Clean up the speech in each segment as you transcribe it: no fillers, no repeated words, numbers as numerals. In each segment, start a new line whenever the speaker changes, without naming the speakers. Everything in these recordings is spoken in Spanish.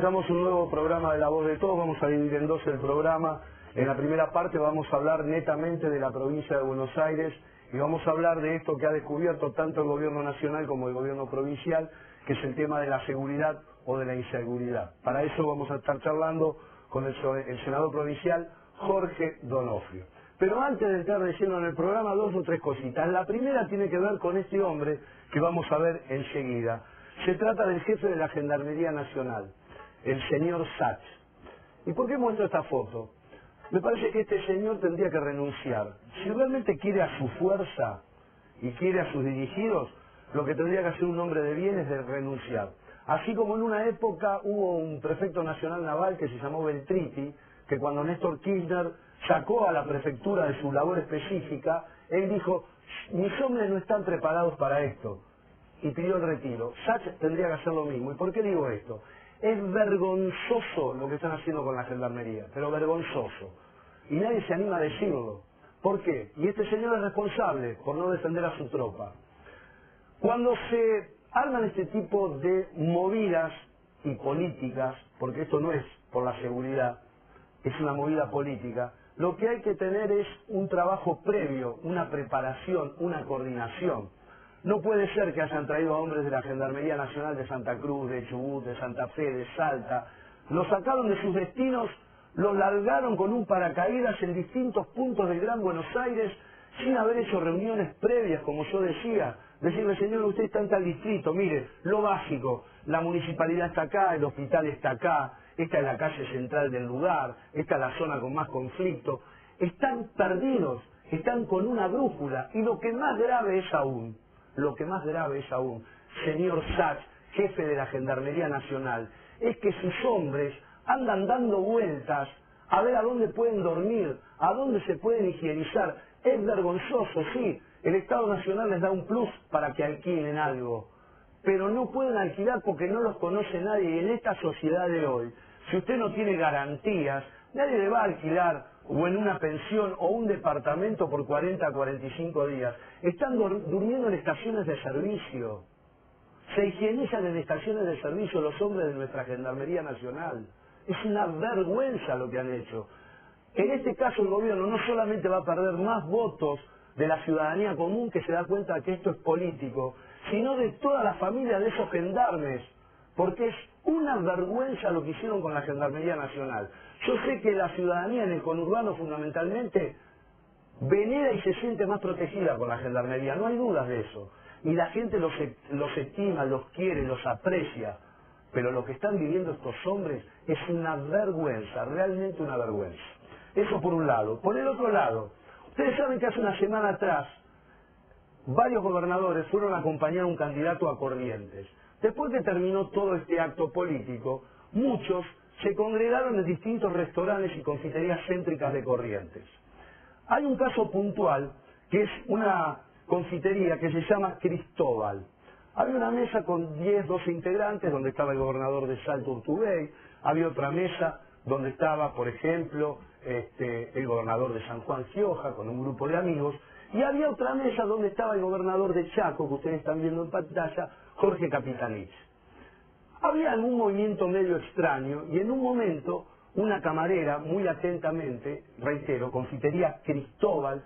arrancamos un nuevo programa de La Voz de Todos. Vamos a dividir en dos el programa. En la primera parte vamos a hablar netamente de la provincia de Buenos Aires y vamos a hablar de esto que ha descubierto tanto el gobierno nacional como el gobierno provincial, que es el tema de la seguridad o de la inseguridad. Para eso vamos a estar charlando con el senador provincial Jorge Donofrio. Pero antes de entrar de lleno en el programa, dos o tres cositas. La primera tiene que ver con este hombre que vamos a ver enseguida. Se trata del jefe de la Gendarmería Nacional, el señor Sachs. ¿Y por qué muestro esta foto? Me parece que este señor tendría que renunciar. Si realmente quiere a su fuerza y quiere a sus dirigidos, lo que tendría que hacer un hombre de bien es de renunciar. Así como en una época hubo un prefecto nacional naval que se llamó Beltriti, que cuando Néstor Kirchner sacó a la prefectura de su labor específica, él dijo, mis hombres no están preparados para esto, y pidió el retiro. Sachs tendría que hacer lo mismo. ¿Y por qué digo esto? Es vergonzoso lo que están haciendo con la gendarmería, pero vergonzoso. Y nadie se anima a decirlo. ¿Por qué? Y este señor es responsable por no defender a su tropa. Cuando se arman este tipo de movidas y políticas, porque esto no es por la seguridad, es una movida política, lo que hay que tener es un trabajo previo, una preparación, una coordinación. No puede ser que hayan traído a hombres de la Gendarmería Nacional de Santa Cruz, de Chubut, de Santa Fe, de Salta, los sacaron de sus destinos, los largaron con un paracaídas en distintos puntos del Gran Buenos Aires, sin haber hecho reuniones previas, como yo decía, decirle, señor, usted está en tal distrito, mire, lo básico, la municipalidad está acá, el hospital está acá, esta es la calle central del lugar, esta es la zona con más conflicto. Están perdidos, están con una brújula, y lo que más grave es aún, señor Sachs, jefe de la Gendarmería Nacional, es que sus hombres andan dando vueltas a ver a dónde pueden dormir, a dónde se pueden higienizar. Es vergonzoso, sí, el Estado Nacional les da un plus para que alquilen algo, pero no pueden alquilar porque no los conoce nadie, y en esta sociedad de hoy, si usted no tiene garantías, nadie le va a alquilar o en una pensión o un departamento por 40 a 45 días. Están durmiendo en estaciones de servicio. Se higienizan en estaciones de servicio los hombres de nuestra Gendarmería Nacional. Es una vergüenza lo que han hecho. En este caso el gobierno no solamente va a perder más votos de la ciudadanía común que se da cuenta de que esto es político, sino de toda la familia de esos gendarmes, porque es una vergüenza lo que hicieron con la Gendarmería Nacional. Yo sé que la ciudadanía en el conurbano fundamentalmente venera y se siente más protegida con la Gendarmería, no hay dudas de eso. Y la gente los estima, los quiere, los aprecia. Pero lo que están viviendo estos hombres es una vergüenza, realmente una vergüenza. Eso por un lado. Por el otro lado, ustedes saben que hace una semana atrás varios gobernadores fueron a acompañar a un candidato a Corrientes. Después que terminó todo este acto político, muchos se congregaron en distintos restaurantes y confiterías céntricas de Corrientes. Hay un caso puntual que es una confitería que se llama Cristóbal. Había una mesa con 10, 12 integrantes donde estaba el gobernador de Salto Urtubey, había otra mesa donde estaba, por ejemplo, el gobernador de San Juan Gioja con un grupo de amigos, y había otra mesa donde estaba el gobernador de Chaco, que ustedes están viendo en pantalla, Jorge Capitanich. Había algún movimiento medio extraño y en un momento una camarera muy atentamente, reitero, confitería Cristóbal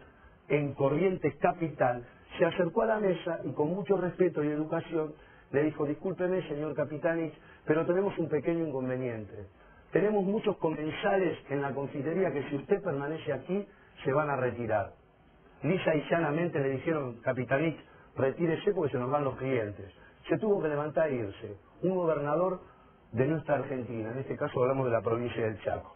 en Corrientes Capital, se acercó a la mesa y con mucho respeto y educación le dijo, discúlpeme señor Capitanich, pero tenemos un pequeño inconveniente. Tenemos muchos comensales en la confitería que si usted permanece aquí se van a retirar. Lisa y llanamente le dijeron, Capitanich, retírese porque se nos van los clientes. Se tuvo que levantar e irse. Un gobernador de nuestra Argentina, en este caso hablamos de la provincia del Chaco.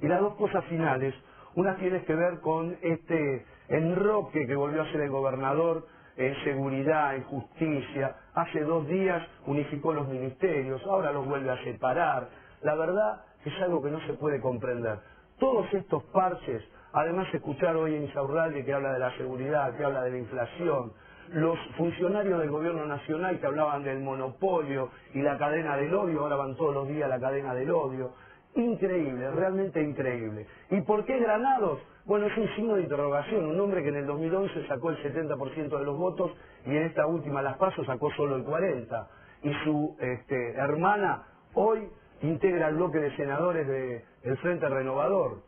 Y las dos cosas finales, una tiene que ver con este enroque que volvió a ser el gobernador en seguridad, en justicia. Hace 2 días unificó los ministerios, ahora los vuelve a separar. La verdad es algo que no se puede comprender. Todos estos parches, además escuchar hoy en Insaurralde que habla de la seguridad, que habla de la inflación, los funcionarios del gobierno nacional que hablaban del monopolio y la cadena del odio, ahora van todos los días a la cadena del odio. Increíble, realmente increíble. ¿Y por qué Granados? Bueno, es un signo de interrogación, un hombre que en el 2011 sacó el 70% de los votos y en esta última, las PASO, sacó solo el 40%. Y su hermana hoy integra el bloque de senadores del Frente Renovador.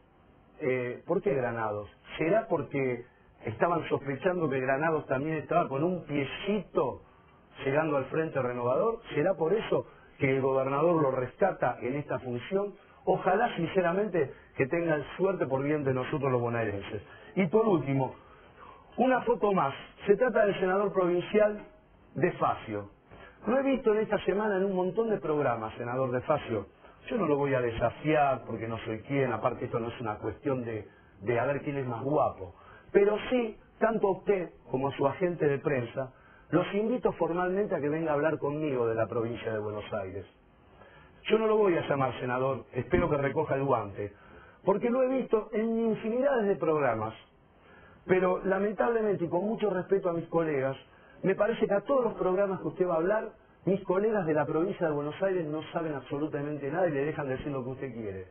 ¿Por qué Granados? ¿Será porque estaban sospechando que Granados también estaba con un piecito llegando al Frente Renovador? ¿Será por eso que el gobernador lo rescata en esta función? Ojalá sinceramente que tengan suerte por bien de nosotros los bonaerenses. Y por último, una foto más. Se trata del senador provincial de Facio. Lo he visto en esta semana en un montón de programas, senador de Facio. Yo no lo voy a desafiar porque no soy quien, aparte esto no es una cuestión de a ver quién es más guapo. Pero sí, tanto a usted como a su agente de prensa, los invito formalmente a que venga a hablar conmigo de la provincia de Buenos Aires. Yo no lo voy a llamar senador, espero que recoja el guante, porque lo he visto en infinidades de programas. Pero lamentablemente y con mucho respeto a mis colegas, me parece que a todos los programas que usted va a hablar, mis colegas de la provincia de Buenos Aires no saben absolutamente nada y le dejan decir lo que usted quiere.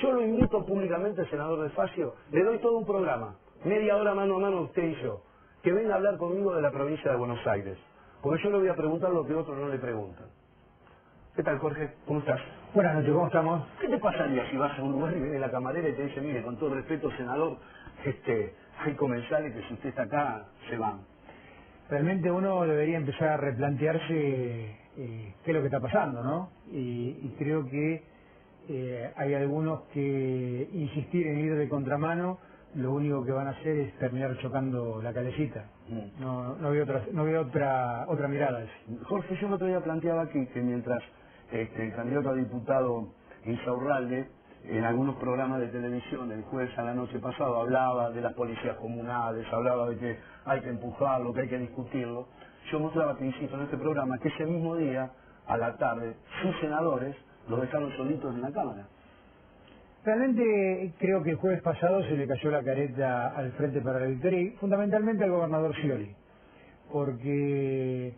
Yo lo invito públicamente, senador de Facio, le doy todo un programa, media hora mano a mano usted y yo, que venga a hablar conmigo de la provincia de Buenos Aires, porque yo le voy a preguntar lo que otros no le preguntan. ¿Qué tal, Jorge? ¿Cómo estás?
Buenas noches, ¿cómo estamos?
¿Qué te pasaría si vas a un lugar y viene la camarera y te dice, mire, con todo respeto, senador, hay comensales que si usted está acá, se van?
Realmente uno debería empezar a replantearse qué es lo que está pasando, ¿no? Y creo que hay algunos que insistir en ir de contramano, lo único que van a hacer es terminar chocando la calecita. No veo otra mirada.
Jorge, yo el otro día planteaba aquí que mientras el candidato a diputado Insaurralde en algunos programas de televisión el jueves a la noche pasado hablaba de las policías comunales, hablaba de que hay que empujarlo, que hay que discutirlo. Yo mostraba, te insisto, en este programa que ese mismo día, a la tarde, sus senadores los dejaron solitos en la Cámara.
Realmente creo que el jueves pasado se le cayó la careta al Frente para la Victoria y fundamentalmente al gobernador Scioli, porque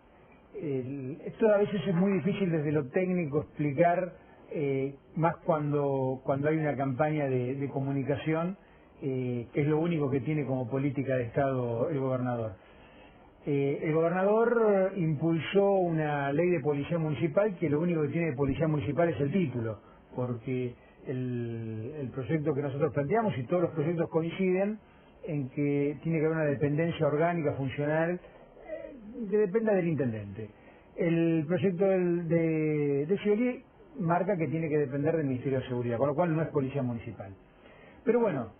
esto a veces es muy difícil desde lo técnico explicar, más cuando hay una campaña de comunicación, que es lo único que tiene como política de Estado el gobernador. El gobernador impulsó una ley de policía municipal que lo único que tiene de policía municipal es el título, porque el proyecto que nosotros planteamos y todos los proyectos coinciden en que tiene que haber una dependencia orgánica, funcional, que dependa del intendente. El proyecto de Scioli marca que tiene que depender del Ministerio de Seguridad, con lo cual no es policía municipal. Pero bueno,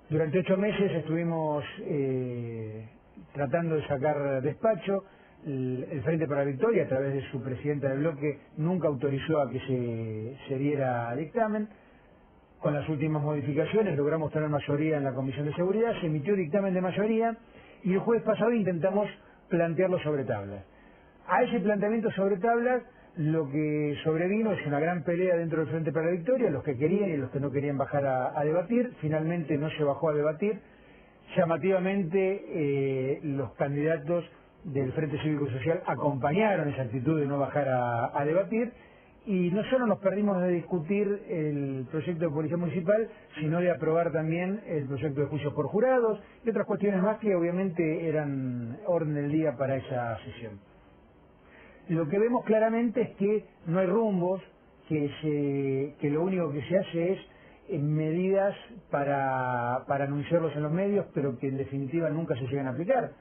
durante 8 meses estuvimos tratando de sacar despacho. El Frente para la Victoria, a través de su presidenta del bloque, nunca autorizó a que se diera dictamen. Con las últimas modificaciones logramos tener mayoría en la Comisión de Seguridad, se emitió dictamen de mayoría y el jueves pasado intentamos plantearlo sobre tablas. A ese planteamiento sobre tablas lo que sobrevino es una gran pelea dentro del Frente para la Victoria, los que querían y los que no querían bajar a debatir. Finalmente no se bajó a debatir. Llamativamente los candidatos del Frente Cívico y Social acompañaron esa actitud de no bajar a debatir, y no solo nos perdimos de discutir el proyecto de policía municipal, sino de aprobar también el proyecto de juicios por jurados y otras cuestiones más que obviamente eran orden del día para esa sesión. Lo que vemos claramente es que no hay rumbos, que lo único que se hace es medidas para anunciarlos en los medios, pero que en definitiva nunca se llegan a aplicar.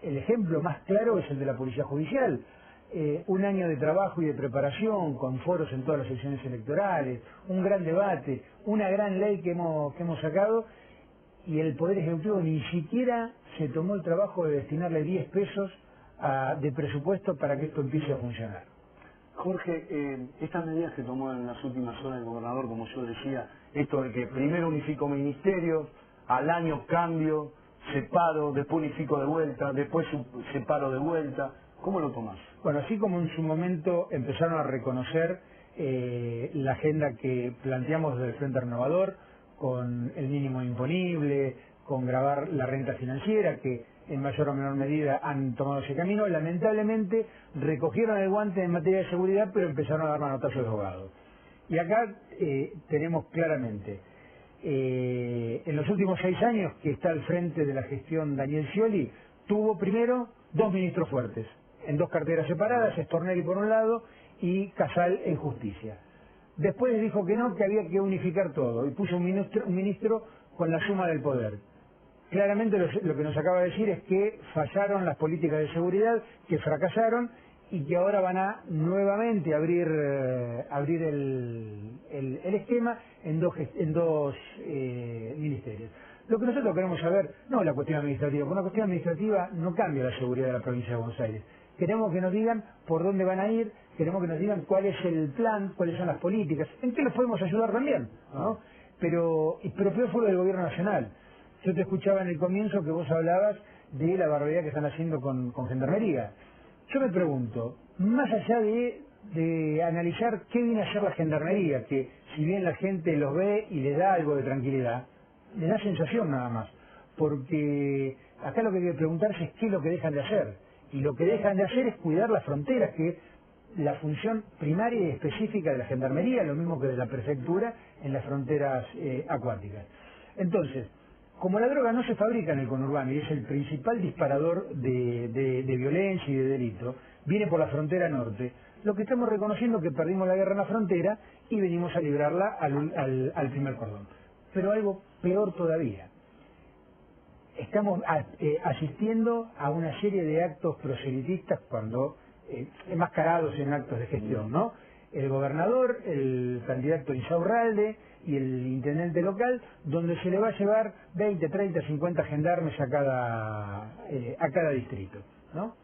El ejemplo más claro es el de la Policía Judicial. Un año de trabajo y de preparación, con foros en todas las secciones electorales, un gran debate, una gran ley que hemos sacado, y el Poder Ejecutivo ni siquiera se tomó el trabajo de destinarle 10 pesos de presupuesto para que esto empiece a funcionar.
Jorge, estas medidas que tomó en las últimas horas el gobernador, como yo decía, esto de que primero unificó ministerios, al año cambio, separo, después unifico de vuelta, después separo de vuelta, ¿cómo lo tomás?
Bueno, así como en su momento empezaron a reconocer la agenda que planteamos desde el Frente Renovador, con el mínimo imponible, con gravar la renta financiera, que en mayor o menor medida han tomado ese camino, lamentablemente recogieron el guante en materia de seguridad, pero empezaron a dar manotazos de ahogado. Y acá tenemos claramente, en los últimos 6 años que está al frente de la gestión Daniel Scioli, tuvo primero 2 ministros fuertes, en 2 carteras separadas, Stornelli por un lado y Casal en justicia. Después dijo que no, que había que unificar todo y puso un ministro con la suma del poder. Claramente lo que nos acaba de decir es que fallaron las políticas de seguridad, que fracasaron y que ahora van a nuevamente abrir el esquema en dos ministerios. Lo que nosotros queremos saber no es la cuestión administrativa, porque una cuestión administrativa no cambia la seguridad de la provincia de Buenos Aires. Queremos que nos digan por dónde van a ir, queremos que nos digan cuál es el plan, cuáles son las políticas, en qué los podemos ayudar también, ¿no? Pero peor fue lo del gobierno nacional. Yo te escuchaba en el comienzo que vos hablabas de la barbaridad que están haciendo con Gendarmería. Yo me pregunto, más allá de analizar qué viene a hacer la Gendarmería, que si bien la gente los ve y les da algo de tranquilidad, le da sensación nada más, porque acá lo que hay que preguntarse es qué es lo que dejan de hacer, y lo que dejan de hacer es cuidar las fronteras, que es la función primaria y específica de la Gendarmería, lo mismo que de la prefectura en las fronteras acuáticas. Entonces, como la droga no se fabrica en el conurbano y es el principal disparador de violencia y de delito, viene por la frontera norte, lo que estamos reconociendo es que perdimos la guerra en la frontera y venimos a librarla al primer cordón. Pero algo peor todavía, estamos asistiendo a una serie de actos proselitistas cuando enmascarados en actos de gestión, ¿no? El gobernador, el candidato Insaurralde y el intendente local, donde se le va a llevar 20, 30, 50 gendarmes a cada distrito, ¿no?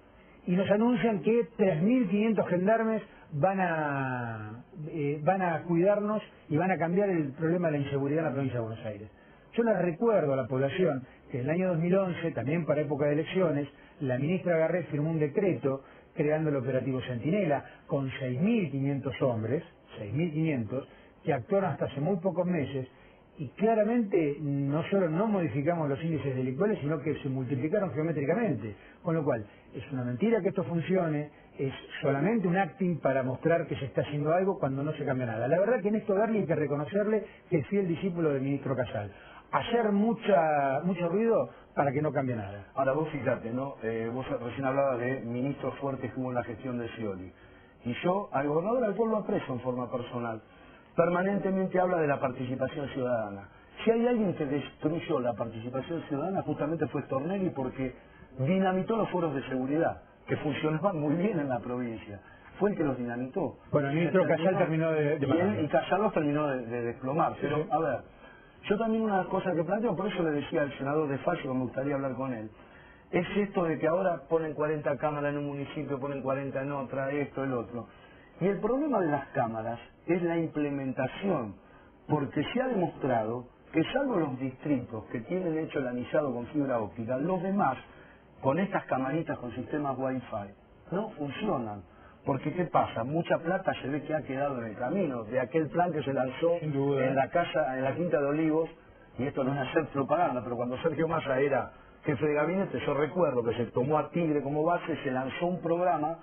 Y nos anuncian que 3.500 gendarmes van a cuidarnos y van a cambiar el problema de la inseguridad en la provincia de Buenos Aires. Yo les recuerdo a la población que en el año 2011, también para época de elecciones, la ministra Garret firmó un decreto creando el operativo Centinela con 6.500 hombres, 6.500, que actuaron hasta hace muy pocos meses y claramente no solo no modificamos los índices delictuales, sino que se multiplicaron geométricamente. Con lo cual, es una mentira que esto funcione, es solamente un acting para mostrar que se está haciendo algo cuando no se cambia nada. La verdad que en esto Garli hay que reconocerle que es fiel discípulo del ministro Casal. Hacer mucho ruido para que no cambie nada.
Ahora vos fíjate, ¿no? Vos recién hablabas de ministros fuertes que hubo en la gestión de Scioli. Y yo, al gobernador al pueblo aprecio en forma personal. Permanentemente habla de la participación ciudadana. Si hay alguien que destruyó la participación ciudadana, justamente fue Stornelli, porque dinamitó los foros de seguridad, que funcionaban muy bien en la provincia. Fue el que los dinamitó.
Bueno, el ministro Casal terminó
y Casal los terminó de desplomar. Pero,
sí.
A ver, yo también una cosa que planteo, por eso le decía al senador de Fallo que me gustaría hablar con él, es esto de que ahora ponen 40 cámaras en un municipio, ponen 40 en otra, esto, el otro. Y el problema de las cámaras es la implementación, porque se ha demostrado que salvo los distritos que tienen hecho el anillado con fibra óptica, los demás, con estas camaritas con sistemas Wi-Fi, no funcionan. Porque ¿qué pasa? Mucha plata se ve que ha quedado en el camino, de aquel plan que se lanzó en la Quinta de Olivos, y esto no es hacer propaganda, pero cuando Sergio Massa era jefe de gabinete, yo recuerdo que se tomó a Tigre como base, se lanzó un programa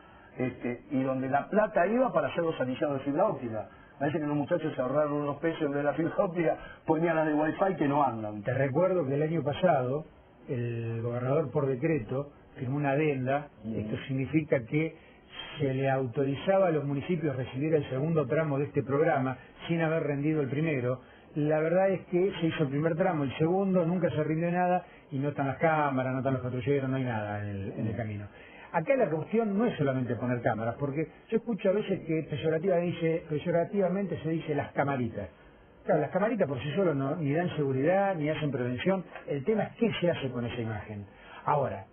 y donde la plata iba para hacer los anillados de fibra óptica. Parece que los muchachos se ahorraron unos pesos en vez de la fibra óptica, ponían las de Wi-Fi que no andan.
Te recuerdo que el año pasado el gobernador por decreto firmó una adenda. Esto significa que se le autorizaba a los municipios recibir el segundo tramo de este programa sin haber rendido el primero. La verdad es que se hizo el primer tramo, el segundo nunca se rindió nada y no están las cámaras, no están los patrulleros, no hay nada en el camino. Acá la cuestión no es solamente poner cámaras, porque yo escucho a veces que peyorativamente se dice las camaritas. Claro, las camaritas por sí solas ni dan seguridad, ni hacen prevención. El tema es qué se hace con esa imagen. Ahora,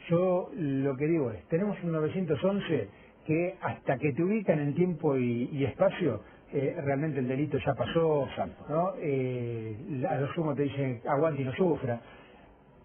yo lo que digo es, tenemos un 911 que hasta que te ubican en tiempo y espacio, realmente el delito ya pasó, ¿no? A lo sumo te dicen aguante y no sufra.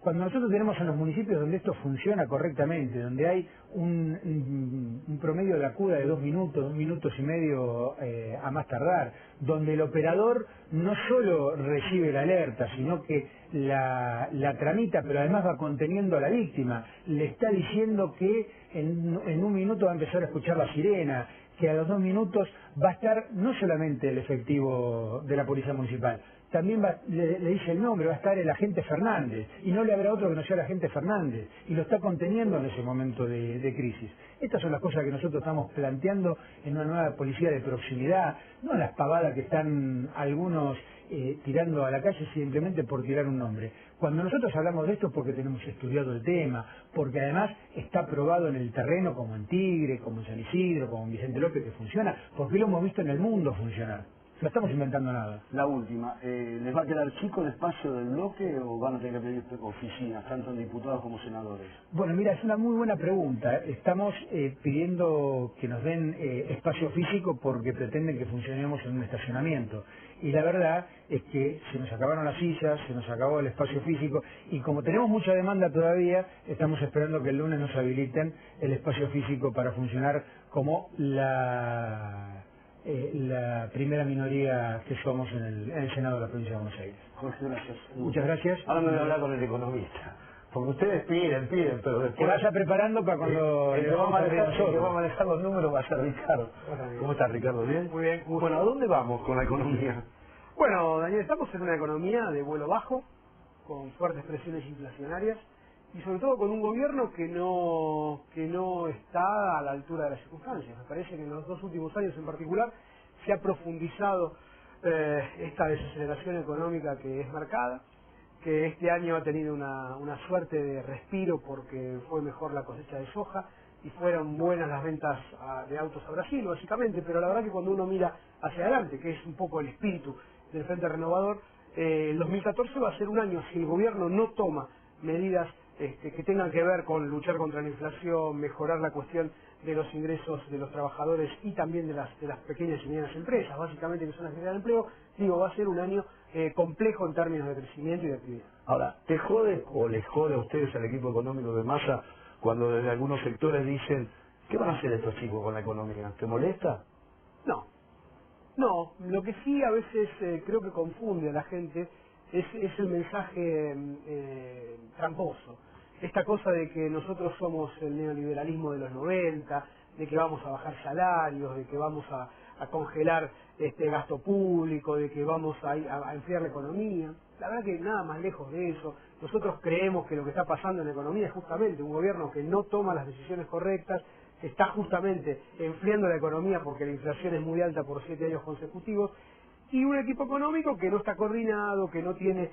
Cuando nosotros tenemos en los municipios donde esto funciona correctamente, donde hay un promedio de acuda de 2 minutos y medio a más tardar, donde el operador no solo recibe la alerta, sino que la tramita, pero además va conteniendo a la víctima, le está diciendo que en 1 minuto va a empezar a escuchar la sirena, que a los 2 minutos va a estar no solamente el efectivo de la policía municipal, también le dice el nombre, va a estar el agente Fernández, y no le habrá otro que no sea el agente Fernández, y lo está conteniendo en ese momento de crisis. Estas son las cosas que nosotros estamos planteando en una nueva policía de proximidad, no las pavadas que están algunos tirando a la calle simplemente por tirar un nombre. Cuando nosotros hablamos de esto es porque tenemos estudiado el tema, porque además está probado en el terreno, como en Tigre, como en San Isidro, como en Vicente López, que funciona, porque lo hemos visto en el mundo funcionar. No estamos inventando nada.
La última, ¿les va a quedar chico el espacio del bloque o van a tener que pedir oficinas, tanto en diputados como senadores?
Bueno, mira, es una muy buena pregunta. Estamos pidiendo que nos den espacio físico porque pretenden que funcionemos en un estacionamiento. Y la verdad es que se nos acabaron las sillas, se nos acabó el espacio físico y como tenemos mucha demanda todavía, estamos esperando que el lunes nos habiliten el espacio físico para funcionar como la primera minoría que somos en el Senado de la Provincia de Buenos Aires.
Jorge, gracias.
Muchas gracias.
Ahora me voy a hablar con el economista. Porque ustedes piden, pero después...
Que vaya preparando para cuando...
el que va a manejar los números va a ser Ricardo. ¿Cómo estás, Ricardo? ¿Bien?
Muy bien.
Bueno, ¿a dónde vamos con la economía?
Bueno, Daniel, estamos en una economía de vuelo bajo, con fuertes presiones inflacionarias y sobre todo con un gobierno que no está a la altura de las circunstancias. Me parece que en los 2 últimos años en particular se ha profundizado esta desaceleración económica que es marcada, que este año ha tenido una suerte de respiro porque fue mejor la cosecha de soja y fueron buenas las ventas de autos a Brasil, básicamente, pero la verdad que cuando uno mira hacia adelante, que es un poco el espíritu del Frente Renovador, el 2014 va a ser un año, si el gobierno no toma medidas que tengan que ver con luchar contra la inflación, mejorar la cuestión de los ingresos de los trabajadores y también de las pequeñas y medianas empresas, básicamente que son las que generan empleo, digo, va a ser un año complejo en términos de crecimiento y de actividad.
Ahora, ¿te jode o les jode a ustedes al equipo económico de Massa cuando desde algunos sectores dicen ¿qué van a hacer estos chicos con la economía? ¿Te molesta?
No, lo que sí a veces creo que confunde a la gente es el mensaje tramposo. Esta cosa de que nosotros somos el neoliberalismo de los 90, de que vamos a bajar salarios, de que vamos a congelar gasto público, de que vamos a enfriar la economía. La verdad que nada más lejos de eso. Nosotros creemos que lo que está pasando en la economía es justamente un gobierno que no toma las decisiones correctas, que está justamente enfriando la economía porque la inflación es muy alta por 7 años consecutivos, y un equipo económico que no está coordinado, que no tiene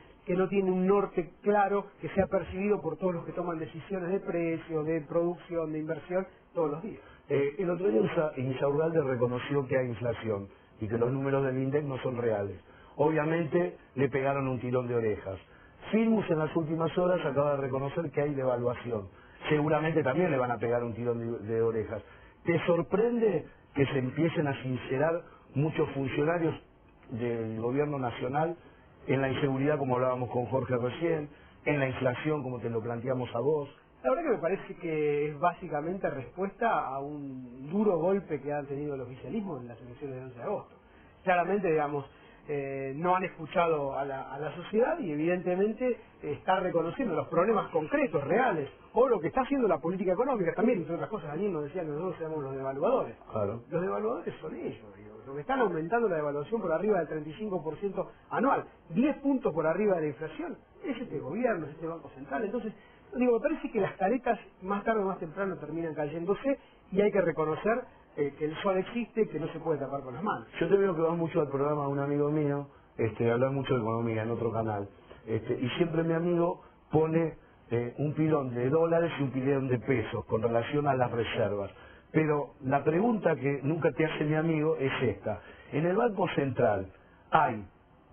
un norte claro, que sea percibido por todos los que toman decisiones de precios, de producción, de inversión, todos los días.
El otro día Insaurralde reconoció que hay inflación y que los números del INDEC no son reales. Obviamente le pegaron un tirón de orejas. Filmus en las últimas horas acaba de reconocer que hay devaluación. Seguramente también le van a pegar un tirón de orejas. ¿Te sorprende que se empiecen a sincerar muchos funcionarios del gobierno nacional en la inseguridad, como hablábamos con Jorge recién, en la inflación, como te lo planteamos a vos?
La verdad que me parece que es básicamente respuesta a un duro golpe que han tenido el oficialismo en las elecciones del 11 de agosto. Claramente, digamos, no han escuchado a la sociedad y evidentemente está reconociendo los problemas concretos, reales, o lo que está haciendo la política económica. También, entre otras cosas, Daniel nos decía que nosotros éramos los devaluadores.
Claro.
Los devaluadores son ellos, digo. Lo que están aumentando la devaluación por arriba del 35% anual, 10 puntos por arriba de la inflación, es este gobierno, es este Banco Central. Entonces, digo, me parece que las caretas más tarde o más temprano terminan cayéndose y hay que reconocer que el sol existe, que no se puede tapar con las manos.
Yo te veo que vas mucho al programa de un amigo mío, hablar mucho de economía en otro canal, y siempre mi amigo pone un pilón de dólares y un pilón de pesos con relación a las reservas. Pero la pregunta que nunca te hace mi amigo es esta. En el Banco Central, ¿hay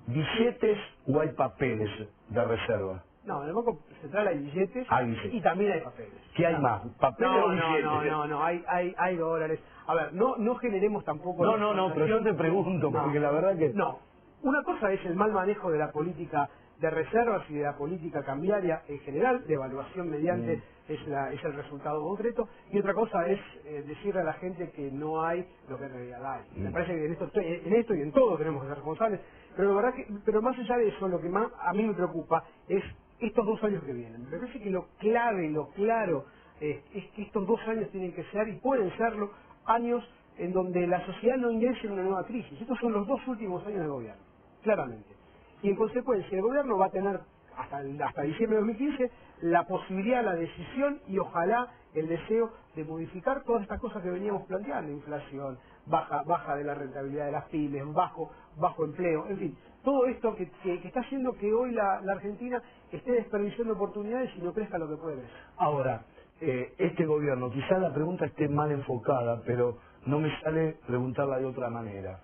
billetes o hay papeles de reserva?
No, en el Banco Central hay billetes, y también hay papeles.
¿Qué hay más? ¿Papeles o billetes?
No, hay dólares. A ver, no generemos tampoco...
No, pero yo te pregunto, porque la verdad que...
No, una cosa es el mal manejo de la política de reservas y de la política cambiaria en general, de evaluación mediante es el resultado concreto, y otra cosa es decirle a la gente que no hay lo que en realidad hay. Me parece que en esto y en todo tenemos que ser responsables, pero la verdad pero más allá de eso, lo que más a mí me preocupa es estos 2 años que vienen. Me parece que lo clave y lo claro es que estos 2 años tienen que ser, y pueden serlo, años en donde la sociedad no ingrese en una nueva crisis. Estos son los 2 últimos años de gobierno, claramente. y en consecuencia el gobierno va a tener hasta diciembre de 2015 la posibilidad, la decisión y ojalá el deseo de modificar todas estas cosas que veníamos planteando: inflación, baja de la rentabilidad de las pymes, bajo empleo, en fin, todo esto que está haciendo que hoy la Argentina esté desperdiciando oportunidades y no crezca lo que puede crecer.
Ahora, este gobierno, quizás la pregunta esté mal enfocada, pero no me sale preguntarla de otra manera.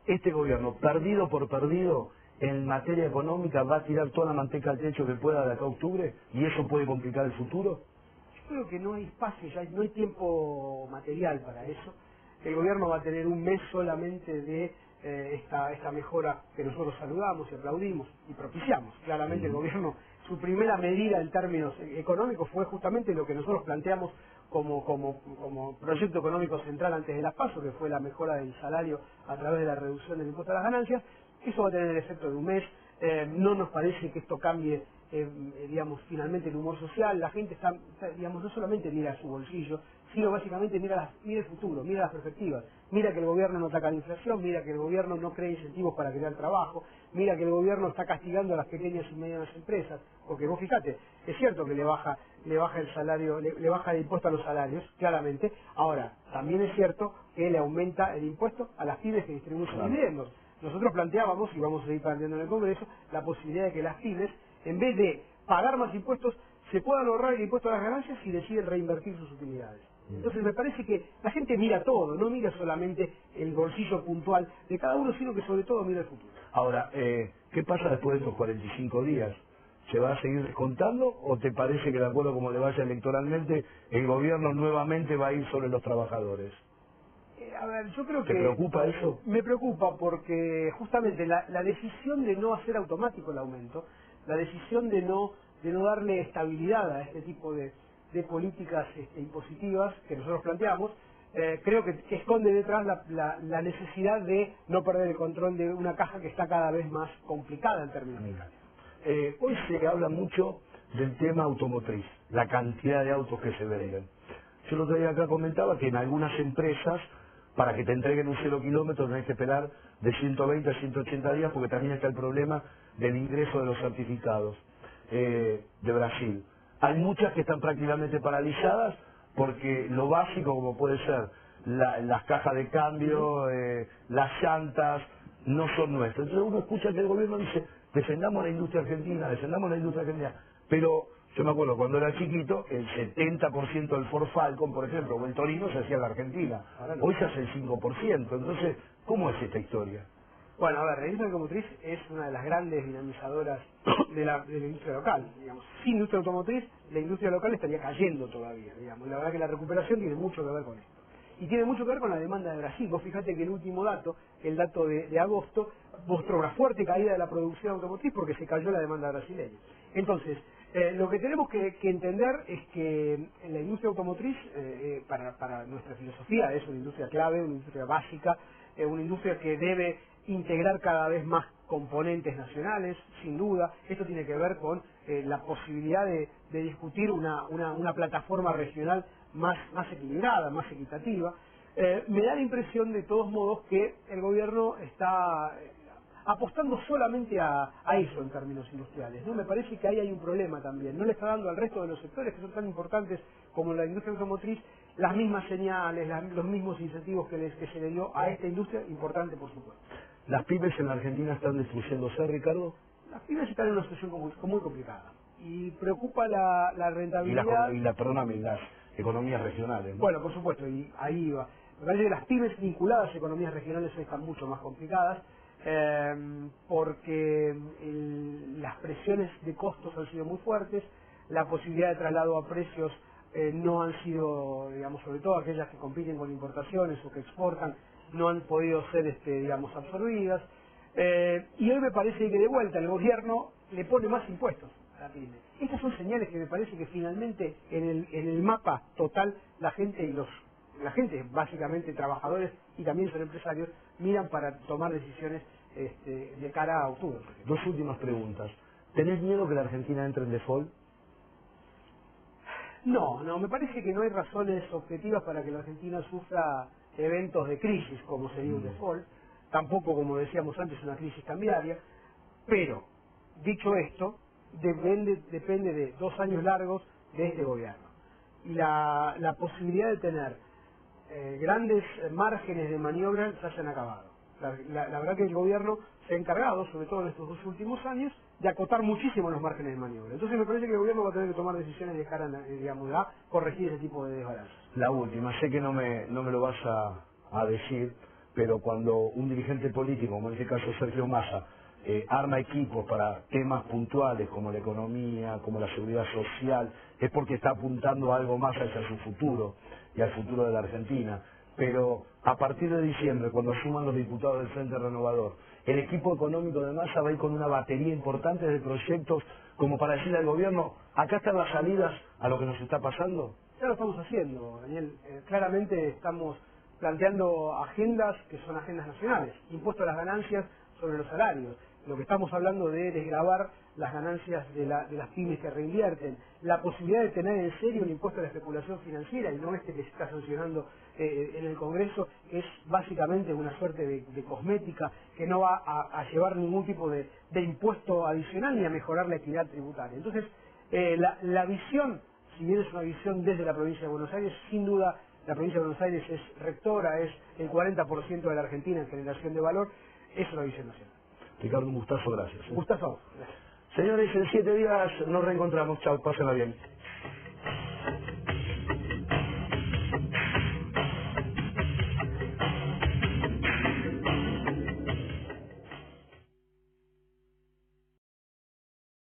Este gobierno, perdido por perdido, en materia económica, va a tirar toda la manteca al techo que pueda de acá a octubre, y eso puede complicar el futuro.
Yo creo que no hay espacio, ya no hay tiempo material para eso. El gobierno va a tener un mes solamente de esta mejora que nosotros saludamos y aplaudimos y propiciamos. Claramente el gobierno, su primera medida en términos económicos fue justamente lo que nosotros planteamos como proyecto económico central antes de las PASO, que fue la mejora del salario a través de la reducción del impuesto a las ganancias. Eso va a tener el efecto de un mes. No nos parece que esto cambie, digamos, finalmente el humor social. La gente digamos, no solamente mira su bolsillo, sino básicamente mira el futuro, mira las perspectivas, mira que el gobierno no ataca la inflación, mira que el gobierno no crea incentivos para crear trabajo, mira que el gobierno está castigando a las pequeñas y medianas empresas, porque vos fíjate, es cierto que le baja el salario, le baja el impuesto a los salarios, claramente. Ahora, también es cierto que le aumenta el impuesto a las pymes que distribuyen sus dividendos. Nosotros planteábamos, y vamos a seguir planteando en el Congreso, la posibilidad de que las pymes, en vez de pagar más impuestos, se puedan ahorrar el impuesto a las ganancias y deciden reinvertir sus utilidades. Entonces me parece que la gente mira todo, no mira solamente el bolsillo puntual de cada uno, sino que sobre todo mira el futuro.
Ahora, ¿qué pasa después de estos 45 días? ¿Se va a seguir descontando o te parece que de acuerdo como le vaya electoralmente, el gobierno nuevamente va a ir sobre los trabajadores?
A ver, yo creo que...
¿Te preocupa eso?
Me preocupa porque justamente la decisión de no hacer automático el aumento, la decisión de no darle estabilidad a este tipo de políticas impositivas que nosotros planteamos, creo que esconde detrás la necesidad de no perder el control de una caja que está cada vez más complicada en términos fiscales.
Hoy se habla mucho del tema automotriz, la cantidad de autos que se venden. Yo el otro día acá comentaba que en algunas empresas, para que te entreguen un 0 kilómetro, tenés que esperar de 120 a 180 días, porque también está el problema del ingreso de los certificados de Brasil. Hay muchas que están prácticamente paralizadas porque lo básico, como puede ser las cajas de cambio, las llantas, no son nuestras. Entonces uno escucha que el gobierno dice, defendamos la industria argentina, pero yo me acuerdo cuando era chiquito, el 70% del Ford Falcon, por ejemplo, o el Torino se hacía en la Argentina. Hoy se hace el 5%. Entonces, ¿cómo es esta historia?
Bueno, a ver, la industria automotriz es una de las grandes dinamizadoras de la industria local, digamos. Sin industria automotriz, la industria local estaría cayendo todavía, digamos. La verdad que la recuperación tiene mucho que ver con esto. Y tiene mucho que ver con la demanda de Brasil. Vos fijate que el último dato, el dato de agosto, mostró una fuerte caída de la producción automotriz porque se cayó la demanda brasileña. Entonces, lo que tenemos que entender es que la industria automotriz, para nuestra filosofía, es una industria clave, una industria básica, una industria que debe integrar cada vez más componentes nacionales, sin duda. Esto tiene que ver con la posibilidad de discutir una plataforma regional más equilibrada, más equitativa. Me da la impresión, de todos modos, que el gobierno está apostando solamente a eso en términos industriales, ¿no? Me parece que ahí hay un problema también. No le está dando al resto de los sectores que son tan importantes como la industria automotriz las mismas señales, los mismos incentivos que se le dio a esta industria, importante por supuesto.
¿Las pymes en Argentina están destruyéndose, Ricardo?
Las pymes están en una situación muy complicada y preocupa la rentabilidad...
Y las economías regionales, ¿no?
Bueno, por supuesto, y ahí va. Me parece que las pymes vinculadas a economías regionales hoy están mucho más complicadas, porque las presiones de costos han sido muy fuertes, la posibilidad de traslado a precios no han sido, digamos, sobre todo aquellas que compiten con importaciones o que exportan, no han podido ser, digamos, absorbidas, y hoy me parece que de vuelta el gobierno le pone más impuestos a la pyme. Estas son señales que me parece que finalmente en el mapa total la gente, básicamente trabajadores y también son empresarios, miran para tomar decisiones de cara a octubre.
Dos últimas preguntas. ¿Tenés miedo que la Argentina entre en default?
No, me parece que no hay razones objetivas para que la Argentina sufra eventos de crisis, como sería un default, tampoco, como decíamos antes, una crisis cambiaria. Pero, dicho esto, depende de 2 años largos de este gobierno. Y la posibilidad de tener grandes márgenes de maniobra ya se han acabado. La verdad que el gobierno se ha encargado, sobre todo en estos 2 últimos años, de acotar muchísimo los márgenes de maniobra. Entonces me parece que el gobierno va a tener que tomar decisiones de cara a corregir ese tipo de desbalances.
La última, sé que no me lo vas a decir, pero cuando un dirigente político, como en este caso Sergio Massa, arma equipos para temas puntuales como la economía, como la seguridad social, es porque está apuntando a algo más hacia su futuro y al futuro de la Argentina. Pero a partir de diciembre, cuando asuman los diputados del Frente Renovador, el equipo económico de Massa va a ir con una batería importante de proyectos como para decirle al gobierno, acá están las salidas a lo que nos está pasando.
Ya lo estamos haciendo, Daniel. Claramente estamos planteando agendas que son agendas nacionales, impuesto a las ganancias sobre los salarios. Lo que estamos hablando de desgravar las ganancias de las pymes que reinvierten, la posibilidad de tener en serio el impuesto a la especulación financiera y no este que se está sancionando en el Congreso, que es básicamente una suerte de cosmética que no va a llevar ningún tipo de impuesto adicional ni a mejorar la equidad tributaria. Entonces, la visión, si bien es una visión desde la provincia de Buenos Aires, sin duda la provincia de Buenos Aires es rectora, es el 40% de la Argentina en generación de valor, es una visión nacional.
Ricardo, un gustazo, gracias.
Gustazo. Gracias.
Señores, en 7 días nos reencontramos. Chao, pásenla bien.